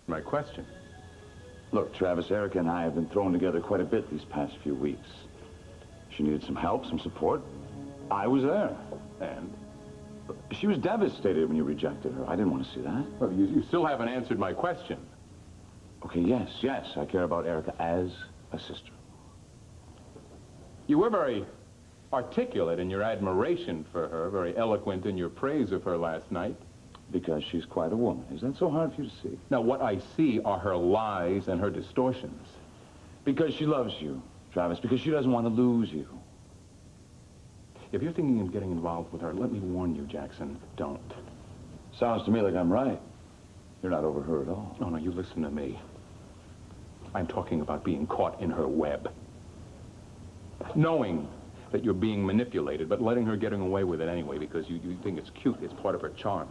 My question. Look, Travis, Erica and I have been thrown together quite a bit these past few weeks. She needed some help, some support. I was there. And? She was devastated when you rejected her. I didn't want to see that. Well, you still haven't answered my question. Okay, yes. I care about Erica as a sister. You were very articulate in your admiration for her, very eloquent in your praise of her last night. Because she's quite a woman. Is that so hard for you to see? Now, what I see are her lies and her distortions. Because she loves you, Travis. Because she doesn't want to lose you. If you're thinking of getting involved with her, let me warn you, Jackson, don't. Sounds to me like I'm right. You're not over her at all. Oh, no, you listen to me. I'm talking about being caught in her web. Knowing that you're being manipulated, but letting her getting away with it anyway because you think it's cute, it's part of her charm.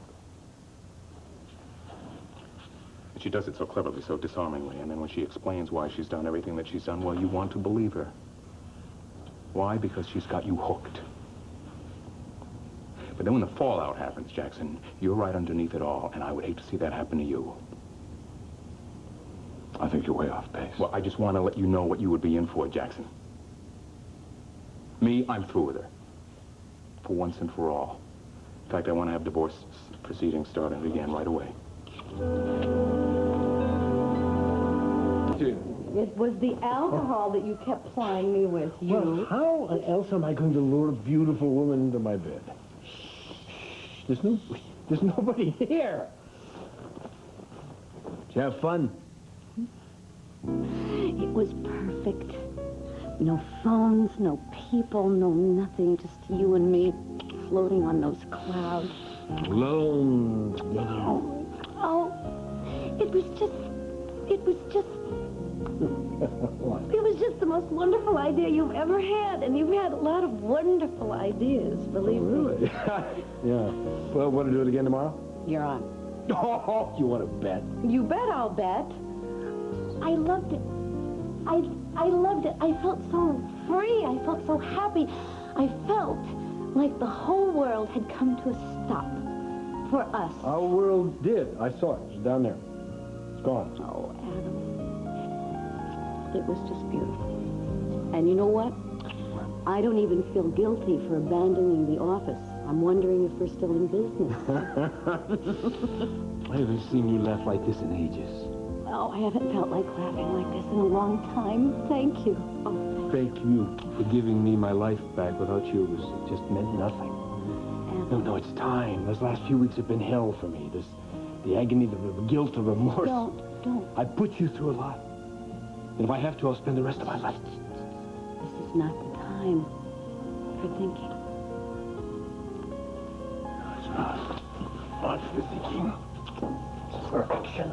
And she does it so cleverly, so disarmingly, and then when she explains why she's done everything that she's done, well, you want to believe her. Why? Because she's got you hooked. But then when the fallout happens, Jackson, you're right underneath it all, and I would hate to see that happen to you. I think you're way off base. Well, I just want to let you know what you would be in for, Jackson. Me, I'm through with her. For once and for all. In fact, I want to have divorce proceedings started again right away. It was the alcohol that you kept plying me with, you. Well, how else am I going to lure a beautiful woman into my bed? Shh, there's nobody here. Did you have fun? It was perfect. No phones, no people, no nothing. Just you and me floating on those clouds. Alone. Oh, it was just the most wonderful idea you've ever had, and you've had a lot of wonderful ideas, believe me. Really? Yeah. Well, want to do it again tomorrow? You're on. Oh, you want to bet? You bet I'll bet. I loved it. I loved it. I felt so free. I felt so happy. I felt like the whole world had come to a stop for us. Our world did. I saw it. It's down there. It's gone. Oh, Adam. It was just beautiful. And you know what? I don't even feel guilty for abandoning the office. I'm wondering if we're still in business. I haven't seen you laugh like this in ages. Oh, I haven't felt like laughing like this in a long time. Thank you. Oh, Thank you for giving me my life back. Without you, it just meant nothing. No, it's time. Those last few weeks have been hell for me. The agony, the guilt, the remorse. Don't. I put you through a lot. And if I have to, I'll spend the rest of my life. This is not the time for thinking. It's not for thinking. It's for action.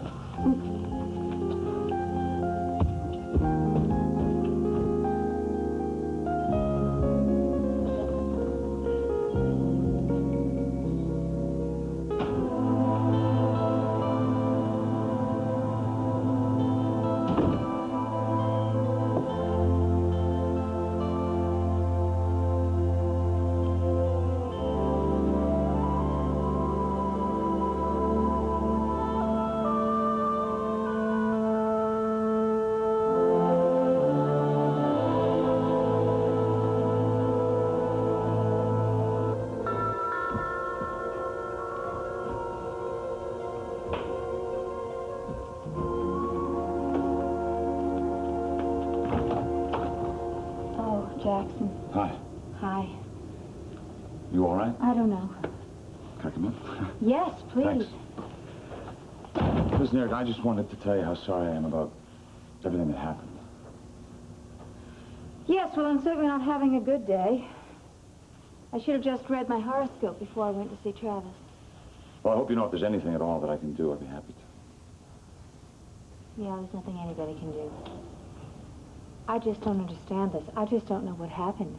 Jackson. Hi. Hi. You all right? I don't know. Can I come in? Yes, please. Thanks. Listen, Eric, I just wanted to tell you how sorry I am about everything that happened. Yes, well, I'm certainly not having a good day. I should have just read my horoscope before I went to see Travis. Well, I hope you know if there's anything at all that I can do, I'd be happy to. Yeah, there's nothing anybody can do. I just don't understand this. I just don't know what happened.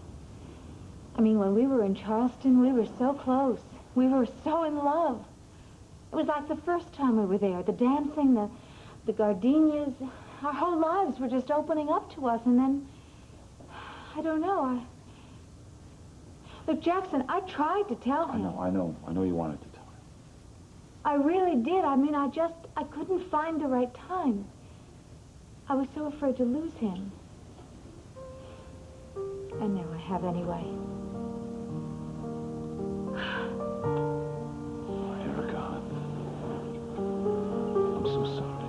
I mean, when we were in Charleston, we were so close. We were so in love. It was like the first time we were there. The dancing, the gardenias, our whole lives were just opening up to us. And then, I don't know. Look, Jackson, I tried to tell him. I know you wanted to tell her. I really did. I mean, I couldn't find the right time. I was so afraid to lose him. And now I have anyway. Erica, I'm so sorry.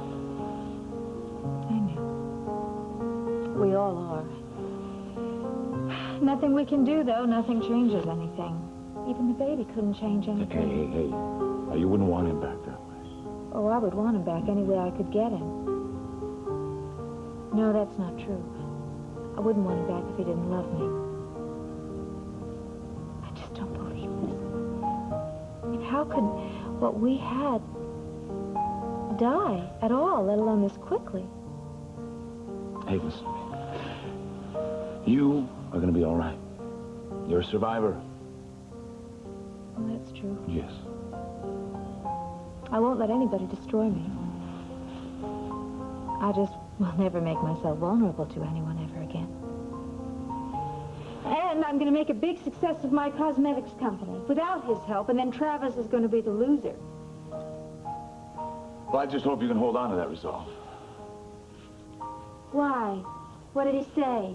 I know. We all are. Nothing we can do, though. Nothing changes anything. Even the baby couldn't change anything. Hey. Now, you wouldn't want him back that way. Oh, I would want him back any way I could get him. No, that's not true. I wouldn't want him back if he didn't love me. I just don't believe this. I mean, how could what we had die at all, let alone this quickly? Hey, listen to me. You are going to be all right. You're a survivor. Well, that's true. Yes. I won't let anybody destroy me. I just will never make myself vulnerable to anyone ever again. And I'm going to make a big success of my cosmetics company without his help, and then Travis is going to be the loser. Well, I just hope you can hold on to that resolve. Why? What did he say?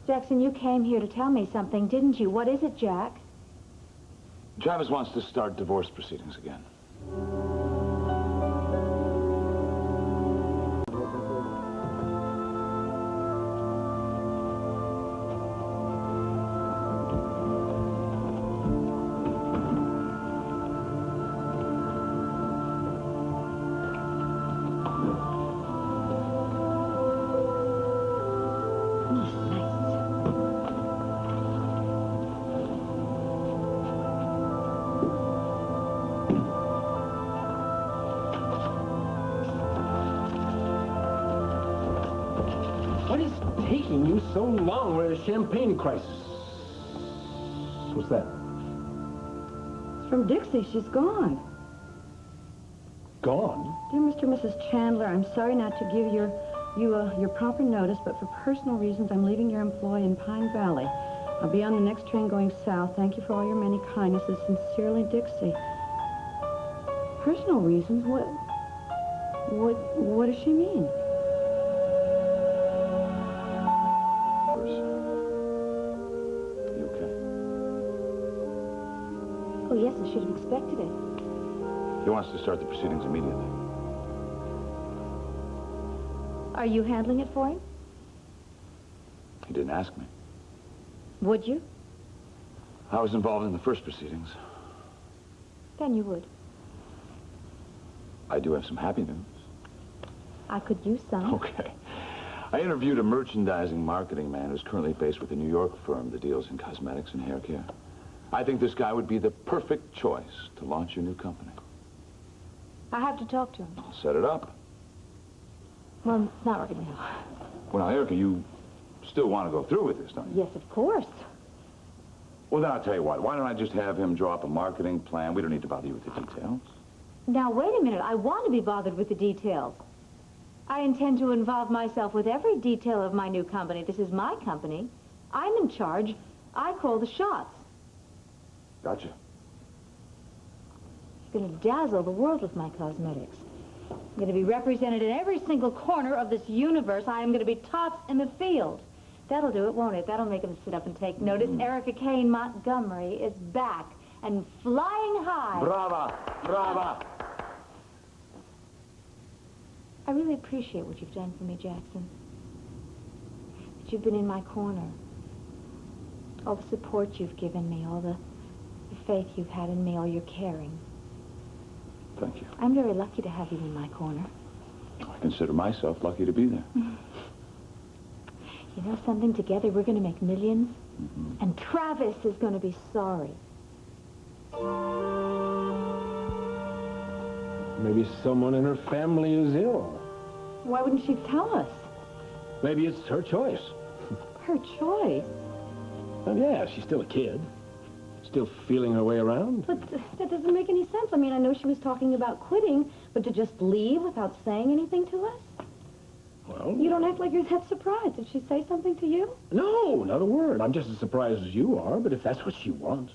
Jackson, you came here to tell me something, didn't you? What is it, Jack? Travis wants to start divorce proceedings again. What is taking you so long? We're in a champagne crisis. What's that? It's from Dixie. She's gone. Gone? Dear Mr. and Mrs. Chandler, I'm sorry not to give you your proper notice, but for personal reasons, I'm leaving your employ in Pine Valley. I'll be on the next train going south. Thank you for all your many kindnesses. Sincerely, Dixie. Personal reasons? What does she mean? You okay? Oh, yes, I should have expected it. He wants to start the proceedings immediately. Are you handling it for him? He didn't ask me. Would you? I was involved in the first proceedings. Then you would. I do have some happy news. I could use some. Okay. I interviewed a merchandising marketing man who's currently based with a New York firm that deals in cosmetics and hair care. I think this guy would be the perfect choice to launch your new company. I have to talk to him. I'll set it up. Well, not right now. Well, now, Erica, you still want to go through with this, don't you? Yes, of course. Well, then I'll tell you what. Why don't I just have him draw up a marketing plan? We don't need to bother you with the details. Now, wait a minute. I want to be bothered with the details. I intend to involve myself with every detail of my new company. This is my company. I'm in charge. I call the shots. Gotcha. I'm going to dazzle the world with my cosmetics. I'm going to be represented in every single corner of this universe. I am going to be tops in the field. That'll do it, won't it? That'll make them sit up and take notice. Erica Kane Montgomery is back and flying high. Brava! Brava! I really appreciate what you've done for me, Jackson. That you've been in my corner. All the support you've given me, all the faith you've had in me, all your caring. Thank you. I'm very lucky to have you in my corner. I consider myself lucky to be there. You know something? Together we're going to make millions. And Travis is going to be sorry. Maybe someone in her family is ill. Why wouldn't she tell us? Maybe it's her choice. Her choice? Oh, yeah, she's still a kid. Still feeling her way around. But that doesn't make any sense. I mean, I know she was talking about quitting, but to just leave without saying anything to us? Well... You don't act like you're that surprised. Did she say something to you? No, not a word. I'm just as surprised as you are, but if that's what she wants.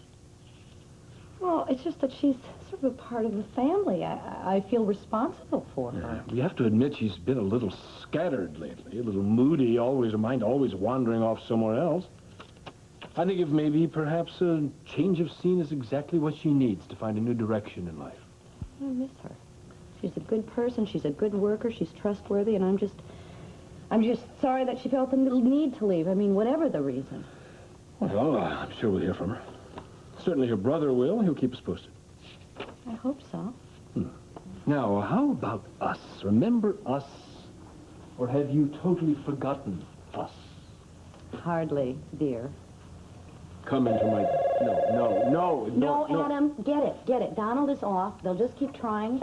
Well, it's just that she's sort of a part of the family. I feel responsible for her. You have to admit she's been a little scattered lately, a little moody, always her mind always wandering off somewhere else. I think if maybe perhaps a change of scene is exactly what she needs to find a new direction in life. I miss her. She's a good person, she's a good worker, she's trustworthy, and I'm just sorry that she felt the need to leave. I mean, whatever the reason. Well, I'm sure we'll hear from her. Certainly her brother will. He'll keep us posted. I hope so. Now, how about us? Remember us? Or have you totally forgotten us? Hardly, dear. Come into my... No, Adam, get it. Donald is off. They'll just keep trying,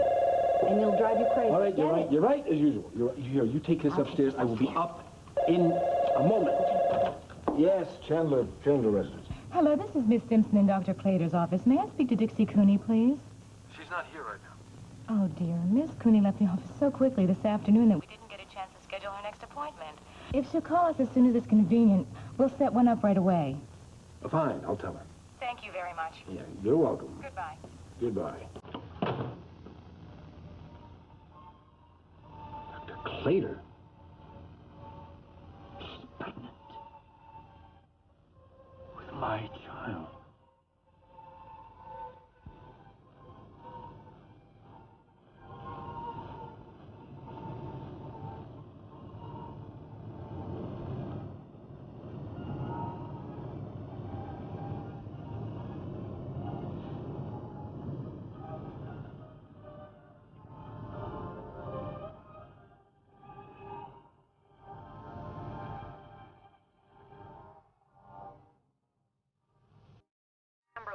and it'll drive you crazy. All right, you're right, as usual. You're right. Here, you take this upstairs. I will be up in a moment. Yes, Chandler residence. Hello, this is Miss Simpson in Dr. Clater's office. May I speak to Dixie Cooney, please? She's not here right now. Oh, dear. Miss Cooney left the office so quickly this afternoon that we didn't get a chance to schedule her next appointment. If she'll call us as soon as it's convenient, we'll set one up right away. Fine, I'll tell her. Thank you very much. Yeah, you're welcome. Goodbye. Goodbye. Dr. Clater? She's pregnant. With my child.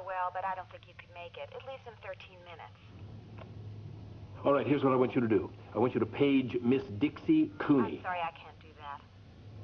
Well, but I don't think you could make it. It leaves in 13 minutes. All right, here's what I want you to do. I want you to page Miss Dixie Cooney. I'm sorry, I can't do that.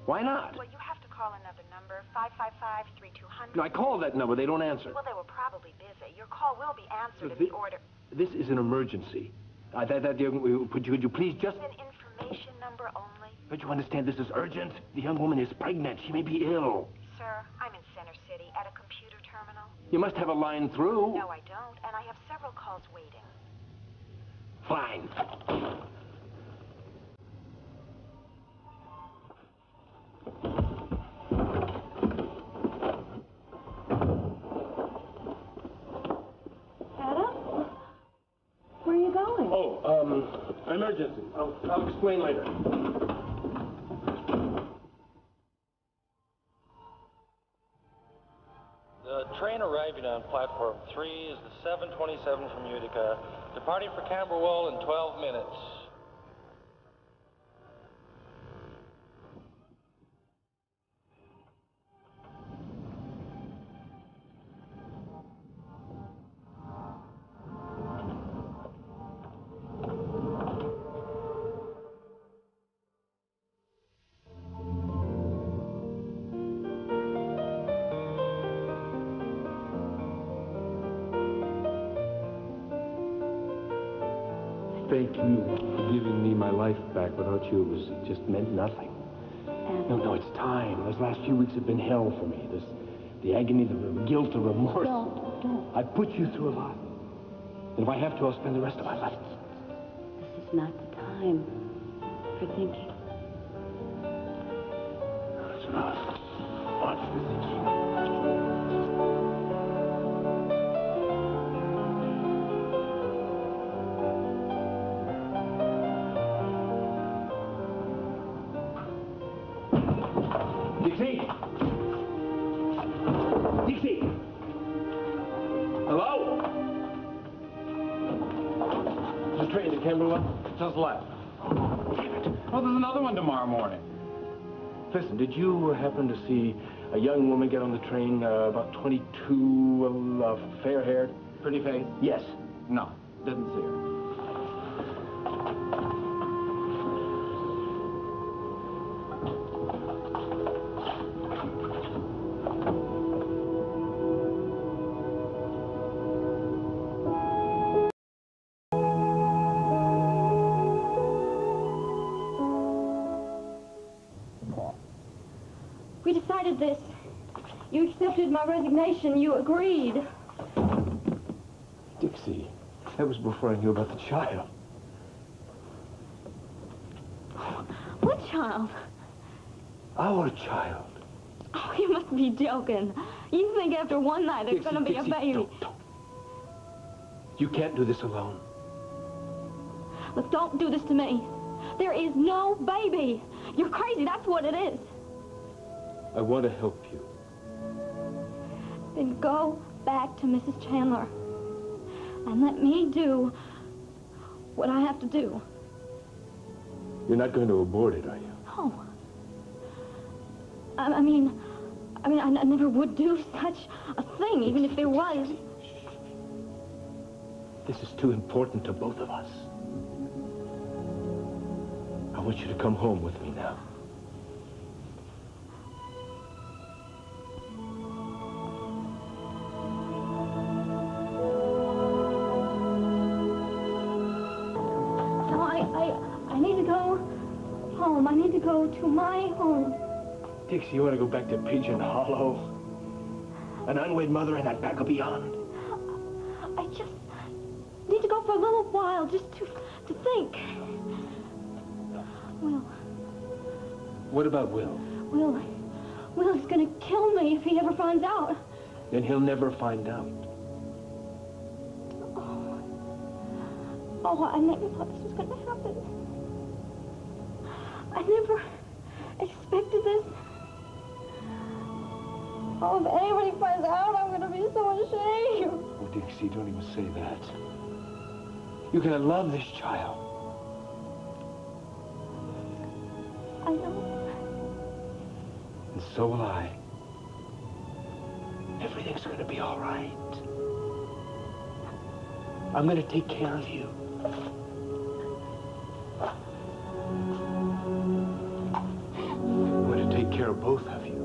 Why not? Well, you have to call another number, 555-3200. No, I called that number. They don't answer. Well, they were probably busy. Your call will be answered in the order. This is an emergency. Could you please just... It's an information number only. Don't you understand this is urgent? The young woman is pregnant. She may be ill. Sir, I'm in Center City at a computer terminal. You must have a line through. No, I don't, and I have several calls waiting. Fine. Adam? Where are you going? Oh, emergency. I'll explain later. The train arriving on platform 3 is the 727 from Utica, departing for Camberwell in 12 minutes. Thank you for giving me my life back. Without you, it just meant nothing. No, it's time. Those last few weeks have been hell for me. The agony, the guilt, the remorse. Don't. I put you through a lot. And if I have to, I'll spend the rest of my life. This is not the time for thinking. It's enough. Watch the thinking. Dixie! Dixie! Hello? The train to Camberwell? Just left. Oh, damn it. Well, there's another one tomorrow morning. Listen, did you happen to see a young woman get on the train, about 22, fair-haired? Pretty face? Yes. No, didn't see her. We decided this. You accepted my resignation. You agreed. Dixie, that was before I knew about the child. What child? Our child. Oh, you must be joking. You think after one night there's going to be a baby. Don't. You can't do this alone. Look, don't do this to me. There is no baby. You're crazy, that's what it is. I want to help you. Then go back to Mrs. Chandler and let me do what I have to do. You're not going to abort it, are you? No. I mean, I never would do such a thing, even if there was. This is too important to both of us. I want you to come home with me now. No, I need to go home. I need to go to my home. Dixie, you want to go back to Pigeon Hollow? An unwed mother in that back of beyond? I just need to go for a little while, just to think. Will. What about Will? Will is gonna kill me if he ever finds out. Then he'll never find out. Oh, I never thought this was gonna happen. I never expected this. Oh, if anybody finds out, I'm gonna be so ashamed. Oh, Dixie, don't even say that. You're gonna love this child. I know. And so will I. Everything's gonna be all right. I'm gonna take care of you. I'm gonna take care of both of you.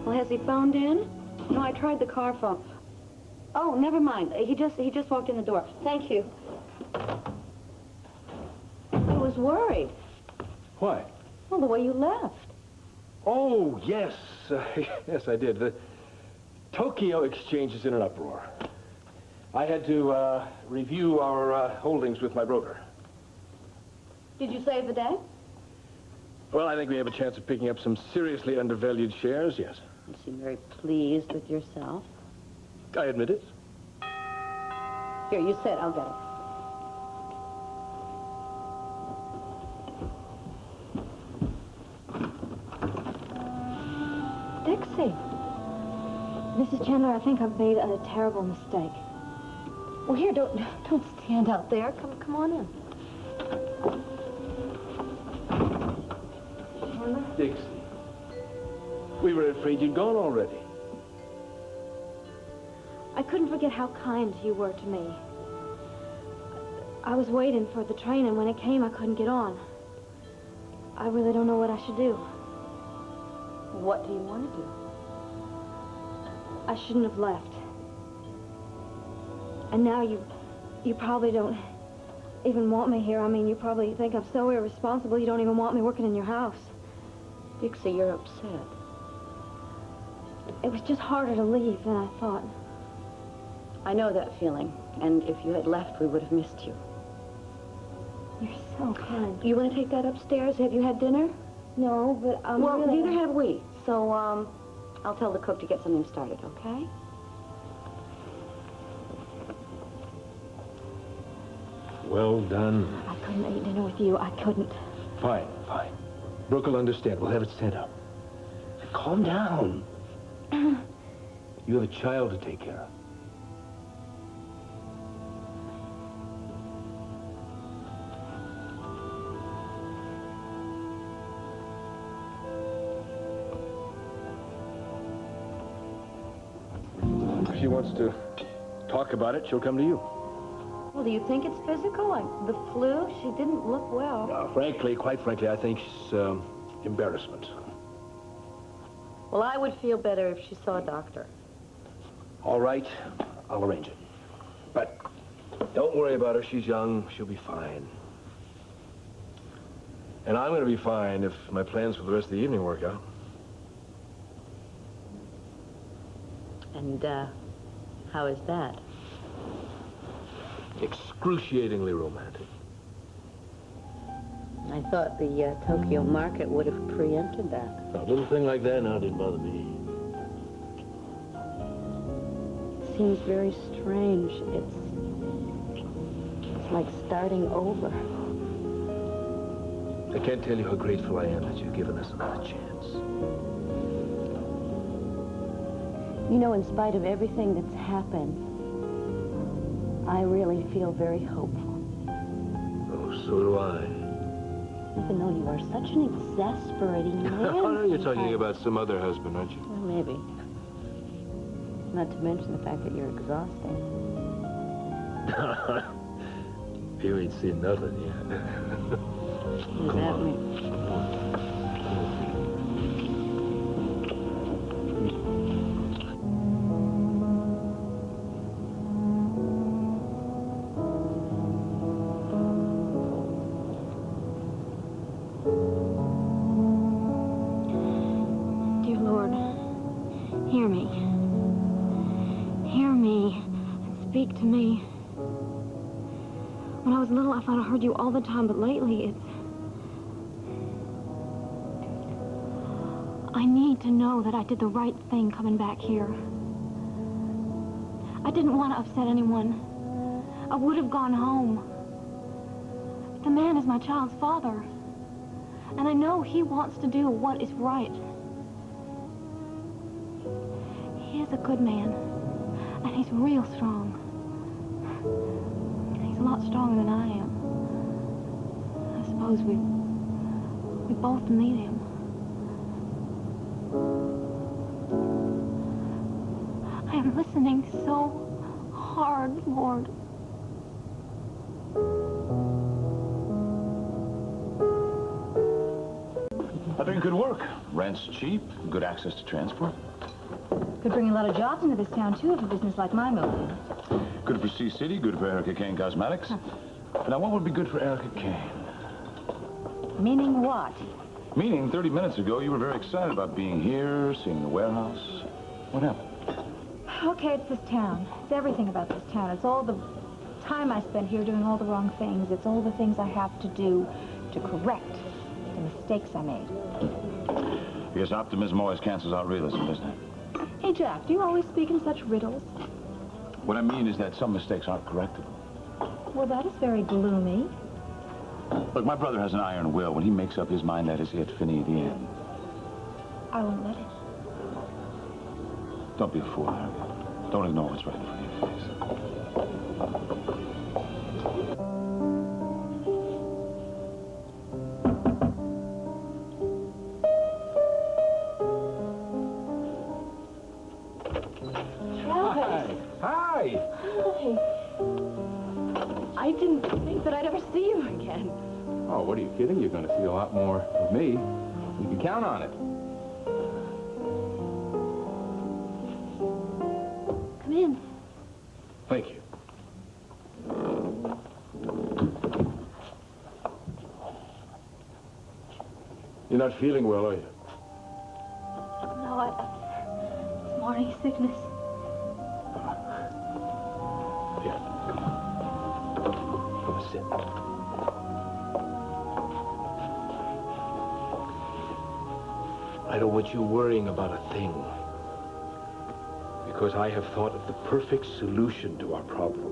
Well, has he phoned in? No, I tried the car phone. Oh, never mind. He just walked in the door. Thank you. I was worried. Why? Well, the way you left. Oh, yes. Yes, I did. The Tokyo exchange is in an uproar. I had to review our holdings with my broker. Did you save the day? Well, I think we have a chance of picking up some seriously undervalued shares, yes. You seem very pleased with yourself. I admit it. Here, you sit. I'll get it. Dixie. Mrs. Chandler, I think I've made a terrible mistake. Well, here, don't stand out there. Come on in. Dixie, we were afraid you'd gone already. I couldn't forget how kind you were to me. I was waiting for the train, and when it came, I couldn't get on. I really don't know what I should do. What do you want to do? I shouldn't have left. And now you probably don't even want me here. I mean, you probably think I'm so irresponsible you don't even want me working in your house. Dixie, you're upset. It was just harder to leave than I thought. I know that feeling. And if you had left, we would have missed you. You're so kind. You want to take that upstairs? Have you had dinner? No, but well, really... neither have we. So, I'll tell the cook to get something started, okay? Well done. I couldn't eat dinner with you. I couldn't. Fine, fine. Brooke will understand. We'll have it set up. Calm down. You have a child to take care of. If she wants to talk about it, she'll come to you. Well, do you think it's physical? Like the flu? She didn't look well. Quite frankly, I think she's embarrassment. Well, I would feel better if she saw a doctor. All right, I'll arrange it. But Don't worry about her. She's young. She'll be fine. And I'm going to be fine if my plans for the rest of the evening work out. And, how is that? Excruciatingly romantic. I thought the Tokyo market would have preempted that. A little thing like that now didn't bother me. It seems very strange. It's like starting over. I can't tell you how grateful I am that you've given us another chance. You know, in spite of everything that's happened, I really feel very hopeful. Oh, so do I. Even though you are such an exasperating man. Oh, you're talking about some other husband, aren't you? Well, maybe. Not to mention the fact that you're exhausting. You ain't seen nothing yet. What does that mean? Dear Lord, hear me. Hear me and speak to me. When I was little, I thought I heard you all the time, but lately I need to know that I did the right thing coming back here. I didn't want to upset anyone. I would have gone home. But the man is my child's father. And I know he wants to do what is right. He is a good man. And he's real strong. He's a lot stronger than I am. I suppose we both need him. I am listening so hard, Lord. I think it could work. Rent's cheap, good access to transport. Could bring a lot of jobs into this town, too, if a business like mine opened. Good for Sea City, good for Erica Kane Cosmetics. Now, what would be good for Erica Kane? Meaning what? Meaning, 30 minutes ago, you were very excited about being here, seeing the warehouse. What happened? Okay, it's this town. It's everything about this town. It's all the time I spent here doing all the wrong things. It's all the things I have to do to correct the mistakes I made. I guess optimism always cancels out realism, doesn't it? Hey, Jack, do you always speak in such riddles? What I mean is that some mistakes aren't correctable. Well, that is very gloomy. Look, my brother has an iron will. When he makes up his mind, that is it, fini, the end. I won't let it. Don't be a fool, Erica. Don't ignore what's right in front of your face. Hi. Hi. I didn't think that I'd ever see you again. Oh, what are you kidding? You're going to see a lot more of me. You can count on it. Come in. Thank you. You're not feeling well, are you? No, it's morning sickness. Here. Come on, sit. I don't want you worrying about a thing. Because I have thought of the perfect solution to our problem.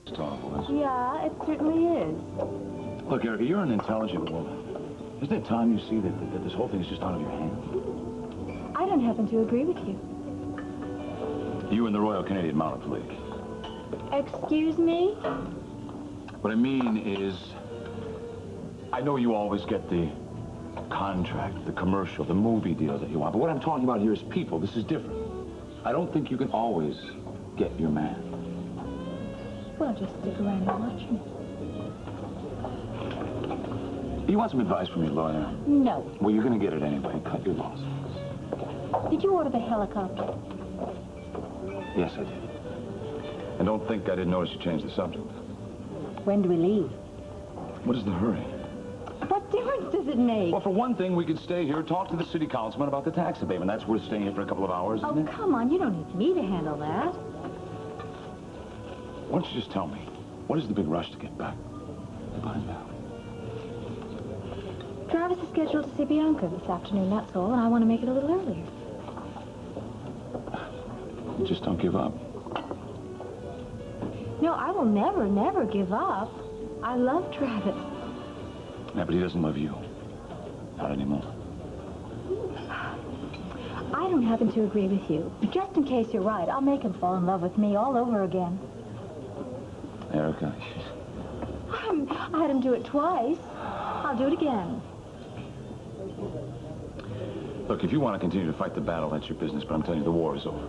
It's horrible, isn't it? Yeah, it certainly is. Look, Erica, you're an intelligent woman. Isn't it time you see that this whole thing is just out of your hands? I don't happen to agree with you. You and the Royal Canadian Mounted League. Excuse me? What I mean is, I know you always get the contract, the commercial, the movie deal that you want, but what I'm talking about here is people. This is different. I don't think you can always get your man. Well, just stick around and watch me. You want some advice from your lawyer? No. Well, you're going to get it anyway. Cut your losses. Did you order the helicopter? Yes, I did. And don't think I didn't notice you changed the subject. When do we leave? What is the hurry? What difference does it make? Well, for one thing, we could stay here, talk to the city councilman about the tax abatement. That's worth staying here for a couple of hours, isn't it? Come on, you don't need me to handle that. Why don't you just tell me, what is the big rush to get back? Travis is scheduled to see Bianca this afternoon, that's all, and I want to make it a little earlier. You just don't give up. No, I will never, never give up. I love Travis. Yeah, but he doesn't love you. Not anymore. I don't happen to agree with you. But just in case you're right, I'll make him fall in love with me all over again. Erica. I had him do it twice. I'll do it again. Look, if you want to continue to fight the battle, that's your business, but I'm telling you, the war is over.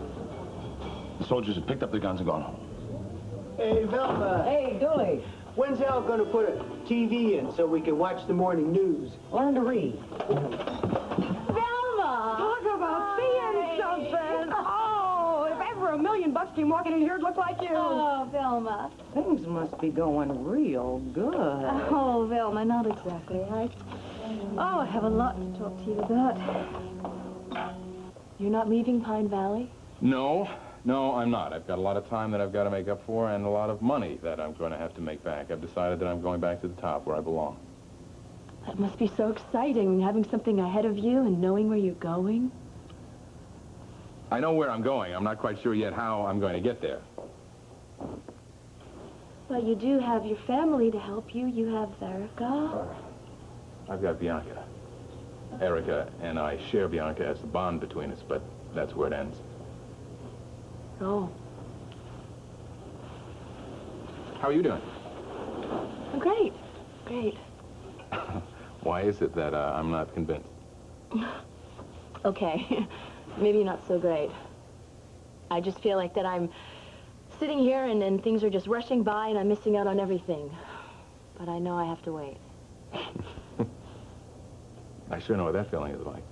The soldiers have picked up their guns and gone home. Hey, Velma. Hey, Dooley. When's Al going to put a TV in so we can watch the morning news? Learn to read. Velma! Talk about seeing something! Oh, if ever $1 million came walking in here, it'd look like you. Oh, Velma. Things must be going real good. Oh, Velma, not exactly. I have a lot to talk to you about. You're not leaving Pine Valley? No, I'm not. I've got a lot of time that I've got to make up for and a lot of money that I'm going to have to make back. I've decided that I'm going back to the top where I belong. That must be so exciting, having something ahead of you and knowing where you're going. I know where I'm going. I'm not quite sure yet how I'm going to get there. But you do have your family to help you. You have Erica. I've got Bianca. Erica and I share Bianca as the bond between us, but that's where it ends. Oh. How are you doing? Great. Great. Why is it that I'm not convinced? Okay. Maybe not so great. I just feel like that I'm sitting here and things are just rushing by and I'm missing out on everything. But I know I have to wait. I sure know what that feeling is like.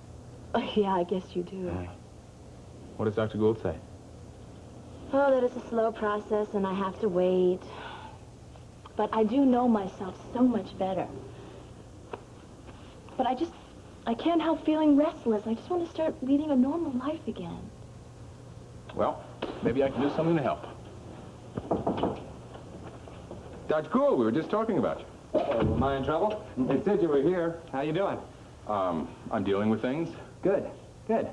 Yeah, I guess you do. What does Dr. Gould say? Oh, that it's a slow process and I have to wait. But I do know myself so much better. But I can't help feeling restless. I just want to start leading a normal life again. Well, maybe I can do something to help. Dr. Gould, we were just talking about you. Am I in trouble? They said you were here. How you doing? I'm dealing with things. Good. Good.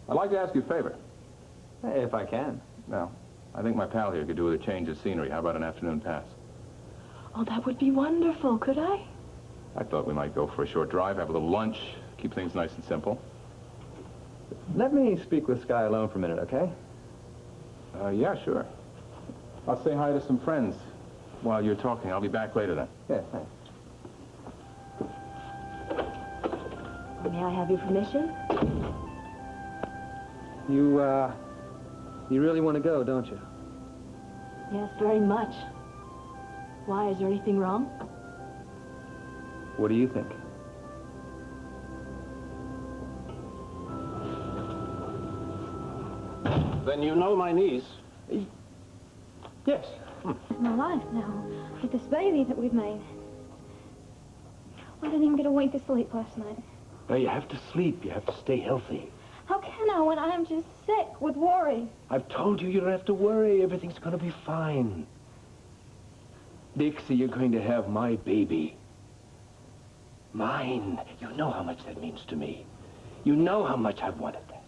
I'd like to ask you a favor. If I can. Now, I think my pal here could do with a change of scenery. How about an afternoon pass? Oh, that would be wonderful, could I? I thought we might go for a short drive, have a little lunch, keep things nice and simple. Let me speak with Sky alone for a minute, okay? Yeah, sure. I'll say hi to some friends while you're talking. I'll be back later then. Yeah, thanks. May I have your permission? You really want to go, don't you? Yes, very much. Why, is there anything wrong? What do you think? Then you know my niece. Yes. My life now, with this baby that we've made. I didn't even get a wink of sleep last night. Now, you have to sleep. You have to stay healthy. How can I when I'm just sick with worry? I've told you you don't have to worry. Everything's going to be fine. Dixie, you're going to have my baby. Mine. You know how much that means to me. You know how much I've wanted that.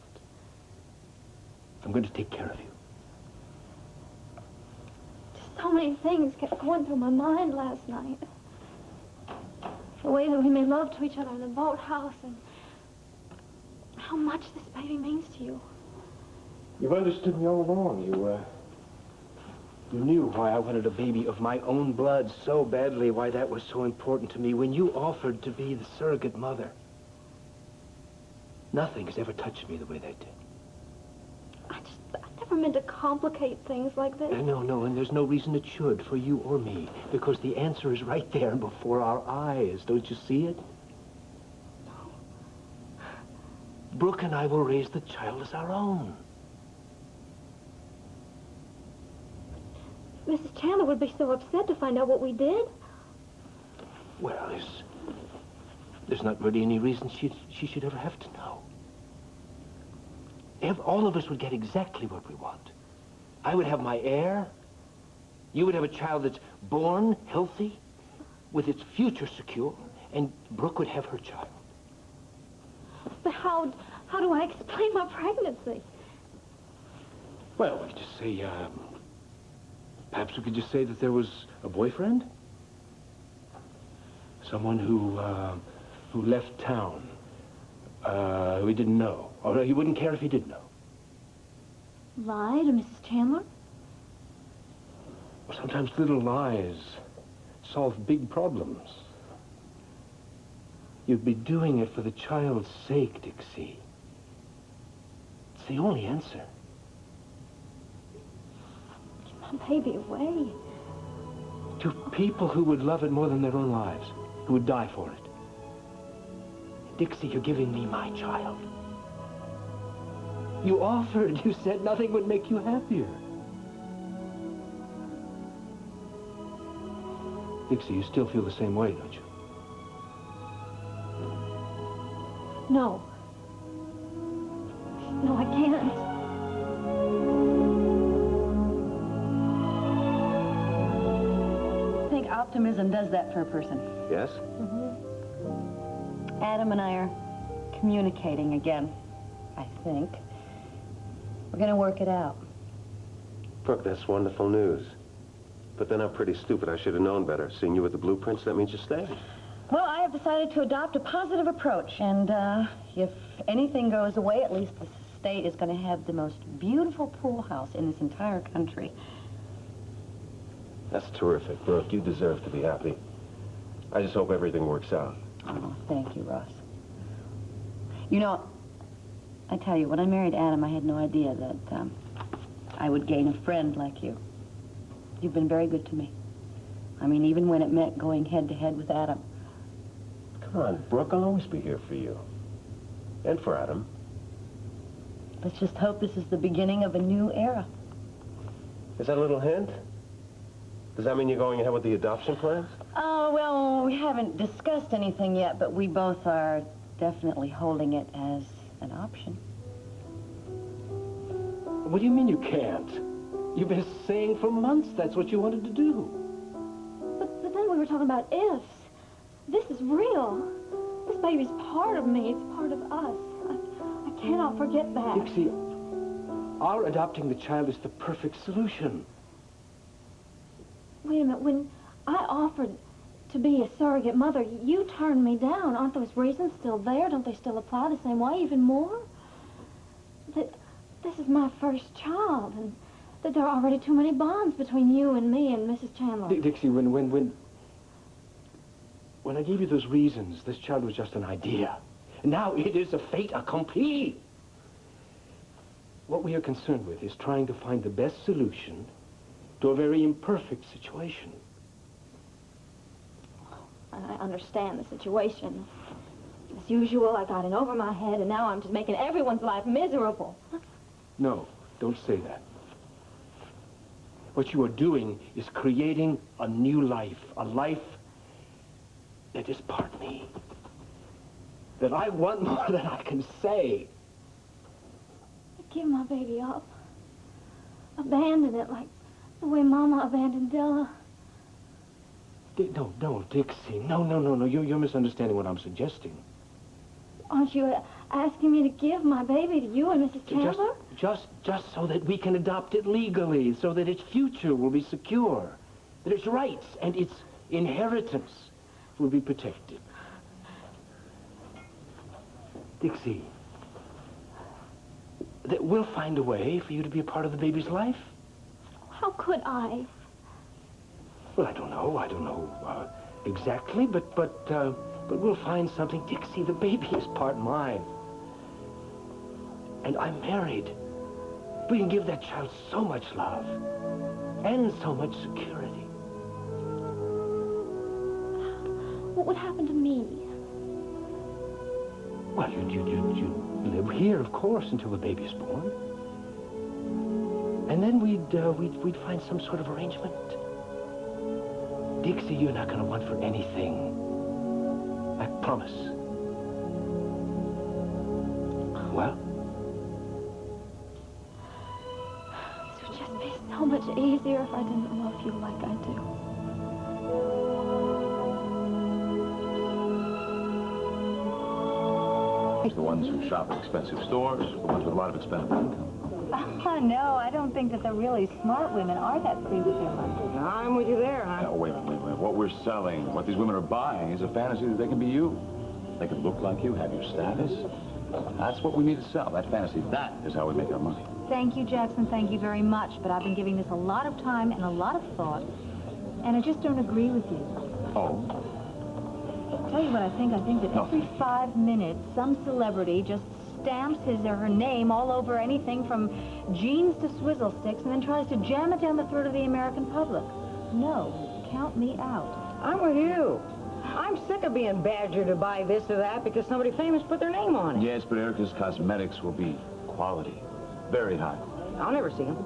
I'm going to take care of you. Just so many things kept going through my mind last night. The way that we made love to each other in the boathouse and how much this baby means to you. You've understood me all along. You knew why I wanted a baby of my own blood so badly, why that was so important to me when you offered to be the surrogate mother. Nothing has ever touched me the way that did. I never meant to complicate things like this. No, and there's no reason it should for you or me, because the answer is right there before our eyes. Don't you see it? Brooke and I will raise the child as our own. Mrs. Chandler would be so upset to find out what we did. Well, there's not really any reason she should ever have to know. All of us would get exactly what we want. I would have my heir. You would have a child that's born healthy, with its future secure, and Brooke would have her child. But how do I explain my pregnancy? Well, we could just say, perhaps we could just say that there was a boyfriend? Someone who left town, who we didn't know. Or he wouldn't care if he did know. Lie to Mrs. Chandler? Well, sometimes little lies solve big problems. You'd be doing it for the child's sake, Dixie. It's the only answer. Give my baby away. To people who would love it more than their own lives, who would die for it. Dixie, you're giving me my child. You offered. You said nothing would make you happier. Dixie, you still feel the same way, don't you? No. No, I can't. I think optimism does that for a person. Yes? Mm-hmm. Adam and I are communicating again, I think. We're going to work it out. Brooke, that's wonderful news. But then I'm pretty stupid. I should have known better. Seeing you with the blueprints, that means you're staying. Well, I have decided to adopt a positive approach, and if anything goes away, at least the state is going to have the most beautiful pool house in this entire country. That's terrific, Brooke. You deserve to be happy. I just hope everything works out. Oh, thank you, Ross. You know, I tell you, when I married Adam, I had no idea that I would gain a friend like you. You've been very good to me. I mean, even when it meant going head-to-head with Adam. Come on, Brooke, I'll always be here for you. And for Adam. Let's just hope this is the beginning of a new era. Is that a little hint? Does that mean you're going ahead with the adoption plans? Oh, well, we haven't discussed anything yet, but we both are definitely holding it as an option. What do you mean you can't? You've been saying for months that's what you wanted to do. But then we were talking about ifs. This is real. This baby's part of me. It's part of us. I cannot forget that. Dixie, our adopting the child is the perfect solution. Wait a minute. When I offered to be a surrogate mother, you turned me down. Aren't those reasons still there? Don't they still apply the same way, even more? That this is my first child, and that there are already too many bonds between you and me and Mrs. Chandler. Dixie, when I gave you those reasons, this child was just an idea. And now it is a fait accompli. What we are concerned with is trying to find the best solution to a very imperfect situation. I understand the situation. As usual, I got in over my head, and now I'm just making everyone's life miserable. No, don't say that. What you are doing is creating a new life, a life that is part me, that I want more than I can say. Give my baby up. Abandon it like the way Mama abandoned Della. No, Dixie. No. You're misunderstanding what I'm suggesting. Aren't you asking me to give my baby to you and Mrs. Chandler? Just so that we can adopt it legally, so that its future will be secure, that its rights and its inheritance will be protected. Dixie, that we'll find a way for you to be a part of the baby's life. How could I? Well, I don't know exactly, but we'll find something. Dixie, the baby is part mine. And I'm married. We can give that child so much love and so much security. What would happen to me? Well, you live here, of course, until the baby's born. And then we'd find some sort of arrangement. Dixie, you're not going to want for anything. I promise. Well? This would just be so much easier if I didn't love you like I do. The ones who shop at expensive stores, the ones with a lot of expendable income. No, I don't think that the really smart women are that free with their money. I'm with you there, huh? Now, wait a minute. What we're selling, what these women are buying, is a fantasy that they can be you. They can look like you, have your status. That's what we need to sell, that fantasy. That is how we make our money. Thank you, Jackson. Thank you very much. But I've been giving this a lot of time and a lot of thought, and I just don't agree with you. Oh? I'll tell you what I think. I think that every 5 minutes, some celebrity just stamps his or her name all over anything from jeans to swizzle sticks and then tries to jam it down the throat of the American public. No, count me out. I'm with you. I'm sick of being badgered to buy this or that because somebody famous put their name on it. Yes, but Erica's cosmetics will be quality. Very high. I'll never see them.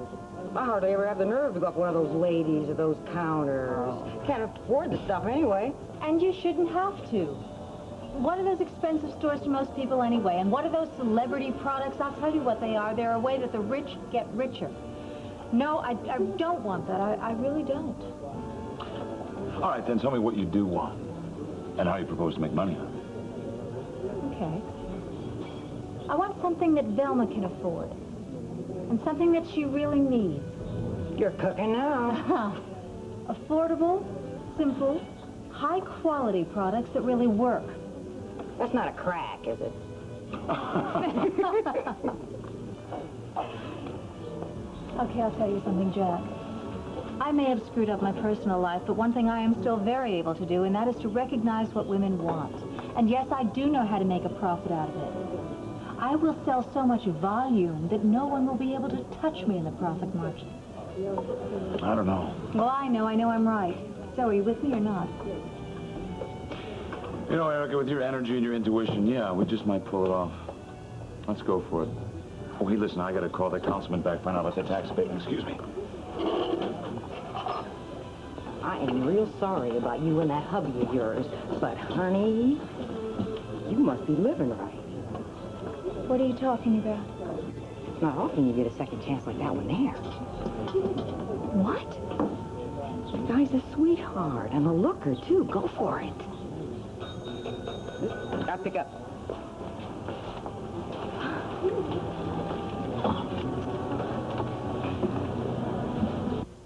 I hardly ever have the nerve to go up one of those ladies or those counters. Can't afford the stuff anyway. And you shouldn't have to. What are those expensive stores to most people anyway? And what are those celebrity products? I'll tell you what they are. They're a way that the rich get richer. No, I don't want that. I really don't. All right, then tell me what you do want and how you propose to make money on it. Okay. I want something that Velma can afford. And something that she really needs. You're cooking now. Affordable, simple, high-quality products that really work. That's not a crack, is it? Okay, I'll tell you something, Jack. I may have screwed up my personal life, but one thing I am still very able to do, and that is to recognize what women want. And yes, I do know how to make a profit out of it. I will sell so much volume that no one will be able to touch me in the profit margin. I don't know. Well, I know I'm right. So, are you with me or not? You know, Erica, with your energy and your intuition, yeah, we just might pull it off. Let's go for it. Oh, hey, listen, I gotta call the councilman back, find out about that tax abatement. Excuse me. I am real sorry about you and that hubby of yours, but honey, you must be living right. What are you talking about? It's not often you get a second chance like that one there. What? The guy's a sweetheart and a looker, too. Go for it. I'll pick up.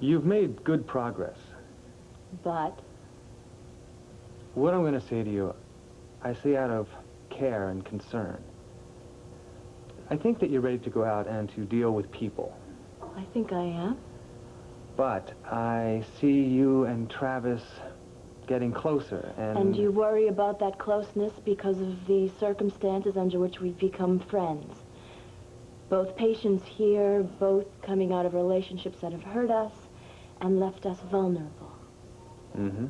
You've made good progress. But? What I'm going to say to you, I say out of care and concern. I think that you're ready to go out and to deal with people. I think I am. But I see you and Travis getting closer, and... And you worry about that closeness because of the circumstances under which we've become friends. Both patients here, both coming out of relationships that have hurt us and left us vulnerable. Mm-hmm.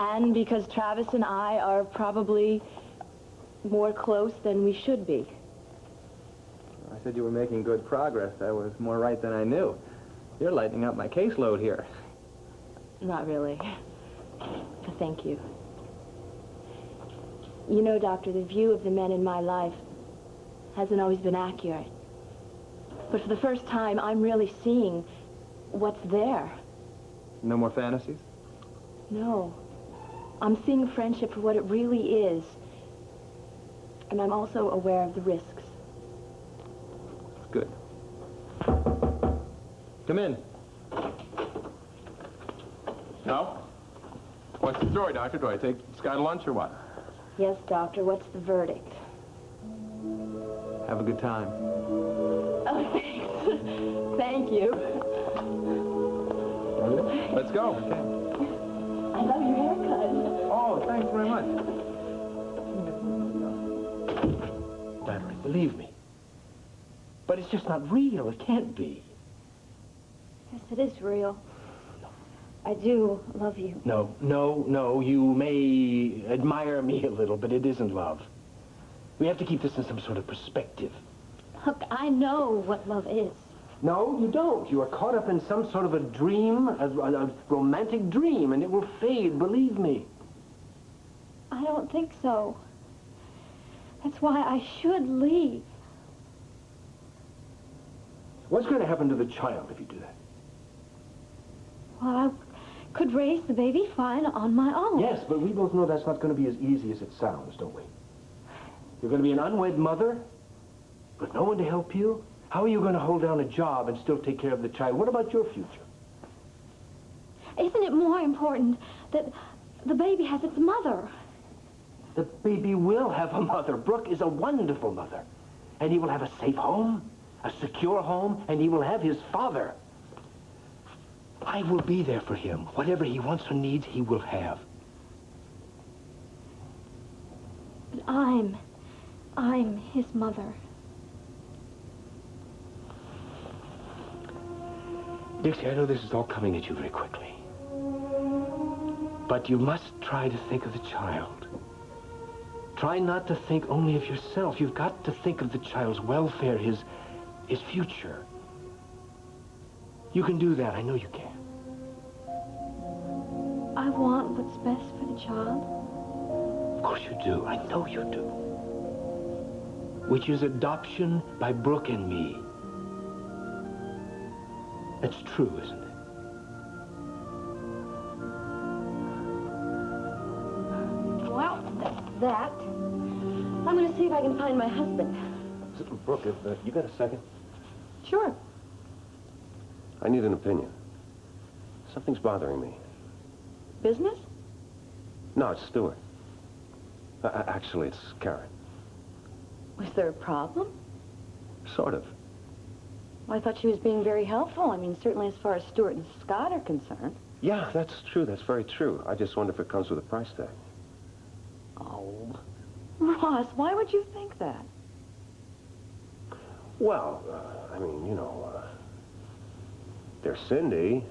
And because Travis and I are probably more close than we should be. I said you were making good progress. I was more right than I knew. You're lightening up my caseload here. Not really. Thank you. You know, Doctor, the view of the men in my life hasn't always been accurate. But for the first time, I'm really seeing what's there. No more fantasies? No. I'm seeing friendship for what it really is. And I'm also aware of the risks. Good. Come in. No? What's the story, Doctor? Do I take Scott to lunch or what? Yes, Doctor. What's the verdict? Have a good time. Oh, thanks. Thank you. Let's go. I love your haircut. Oh, thanks very much. Valerie, believe me. But it's just not real. It can't be. Yes, it is real. I do love you. No. You may admire me a little, but it isn't love. We have to keep this in some sort of perspective. Look, I know what love is. No, you don't. You are caught up in some sort of a dream, a romantic dream, and it will fade, believe me. I don't think so. That's why I should leave. What's going to happen to the child if you do that? Well, I could raise the baby fine on my own. Yes, but we both know that's not going to be as easy as it sounds, don't we? You're going to be an unwed mother, but no one to help you? How are you going to hold down a job and still take care of the child? What about your future? Isn't it more important that the baby has its mother? The baby will have a mother. Brooke is a wonderful mother. And he will have a safe home, a secure home, and he will have his father. I will be there for him. Whatever he wants or needs, he will have. But I'm his mother. Dixie, I know this is all coming at you very quickly. But you must try to think of the child. Try not to think only of yourself. You've got to think of the child's welfare, his future. You can do that. I know you can. I want what's best for the child. Of course you do. I know you do. Which is adoption by Brooke and me. That's true, isn't it? Well, that's that. I'm going to see if I can find my husband. Brooke, if you got a second? Sure. I need an opinion. Something's bothering me. Business? No, it's Stuart. Actually, it's Karen. Was there a problem? Sort of. Well, I thought she was being very helpful. I mean, certainly as far as Stuart and Scott are concerned. Yeah, that's true. That's very true. I just wonder if it comes with a price tag. Oh. Ross, why would you think that? Well, I mean, you know, there's Cindy.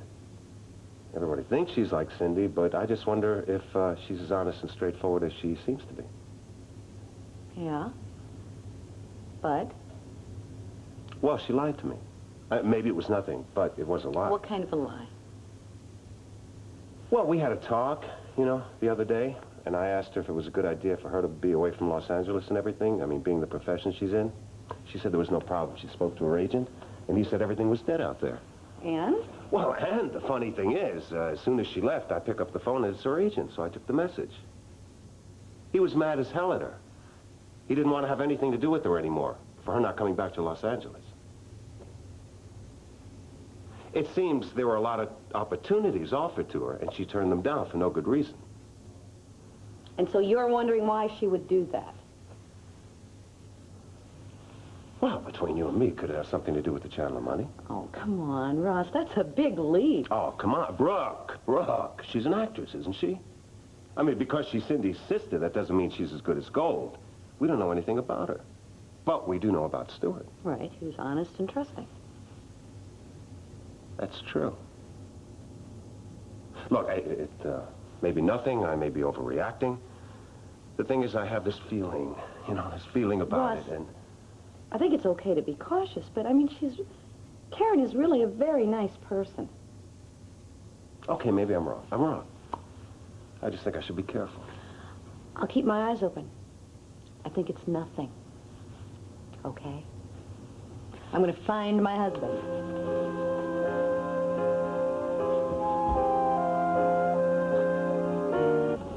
Everybody thinks she's like Cindy, but I just wonder if she's as honest and straightforward as she seems to be. Yeah. But? Well, she lied to me. Maybe it was nothing, but it was a lie. What kind of a lie? Well, we had a talk, you know, the other day, and I asked her if it was a good idea for her to be away from Los Angeles and everything. I mean, being the profession she's in. She said there was no problem. She spoke to her agent, and he said everything was dead out there. And? Well, and the funny thing is, as soon as she left, I pick up the phone, and it's her agent, so I took the message. He was mad as hell at her. He didn't want to have anything to do with her anymore, for her not coming back to Los Angeles. It seems there were a lot of opportunities offered to her, and she turned them down for no good reason. And so you're wondering why she would do that? Well, between you and me, could it have something to do with the Chandler money? Oh, come on, Ross. That's a big leap. Oh, come on. Brooke. She's an actress, isn't she? I mean, because she's Cindy's sister, that doesn't mean she's as good as gold. We don't know anything about her. But we do know about Stuart. Right. He was honest and trusting. That's true. Look, it may be nothing. I may be overreacting. The thing is, I have this feeling, you know, this feeling about Ross, it, and... I think it's okay to be cautious, but, I mean, Karen is really a very nice person. Okay, maybe I'm wrong. I'm wrong. I just think I should be careful. I'll keep my eyes open. I think it's nothing. Okay? I'm going to find my husband.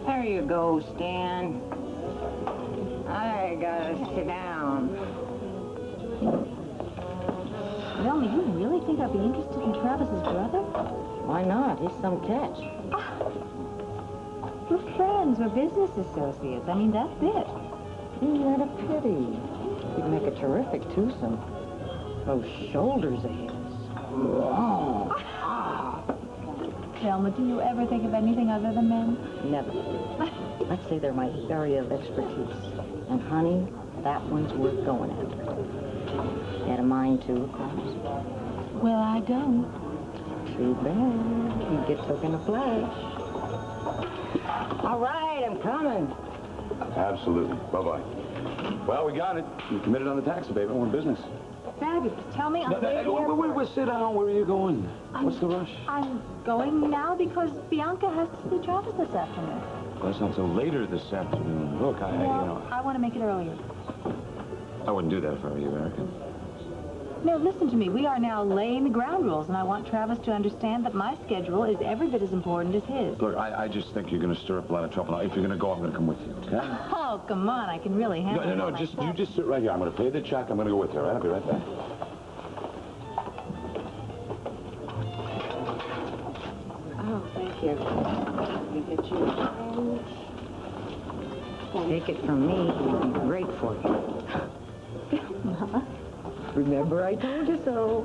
There you go, Stan. I gotta sit down. Velma, you really think I'd be interested in Travis's brother? Why not? He's some catch. We're friends. We're business associates. I mean, that's it. Isn't that a pity? He'd make a terrific twosome. Those shoulders of his. Oh. Velma, do you ever think of anything other than men? Never. I'd say they're my area of expertise. And, honey, that one's worth going after. Had a mind to, of course. Well, I don't. Too bad. You get took in a flash. All right, I'm coming. Absolutely. Bye-bye. Well, we got it. You committed on the tax abatement. We're in business. fabulous. Tell me, I'm ready. Wait, sit down. Where are you going? What's the rush? I'm going now because Bianca has to see Travis this afternoon. Well, it's not till later this afternoon. Look, you know... I want to make it earlier. I wouldn't do that if I were you, American. No, listen to me. We are now laying the ground rules, and I want Travis to understand that my schedule is every bit as important as his. Look, I just think you're going to stir up a lot of trouble. Now, if you're going to go, I'm going to come with you, okay? Oh, come on. I can really handle it. No, you just sit right here. I'm going to pay the check. I'm going to go with you, all right? I'll be right back. Oh, thank you. Let me get you change. Take it from me. It'll be great for you. Mama. Remember I told you so.